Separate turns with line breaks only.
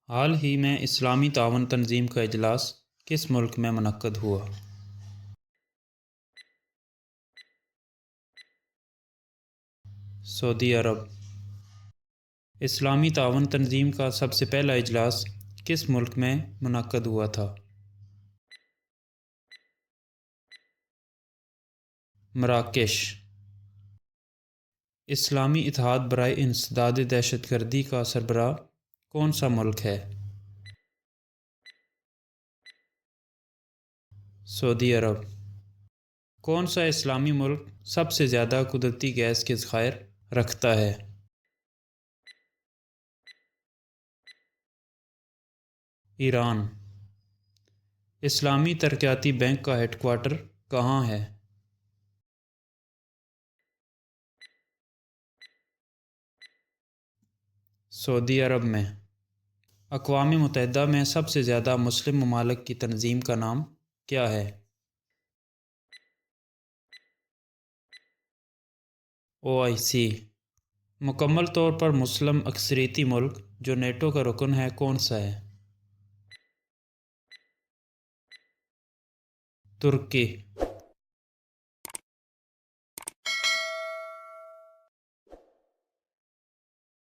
حال ہی میں اسلامی تعاون تنظیم کا اجلاس کس ملک میں منعقد ہوا؟ سعودی عرب۔ اسلامی تعاون تنظیم کا سب سے پہلا اجلاس کس ملک میں منعقد ہوا تھا؟ مراکش۔ اسلامی اتحاد برائے انسداد دہشت گردی کا سربراہ کون سا ملک ہے؟ سعودی عرب۔ کون سا اسلامی ملک سب سے زیادہ قدرتی گیس کے ذخائر رکھتا ہے؟ ایران۔ اسلامی ترقیاتی بینک کا ہیڈ کوارٹر کہاں ہے؟ سعودی عرب میں۔ اقوام متحدہ میں سب سے زیادہ مسلم ممالک کی تنظیم کا نام کیا ہے؟ OIC۔ مکمل طور پر مسلم اکثریتی ملک جو نیٹو کا رکن ہے کون سا ہے؟ ترکی۔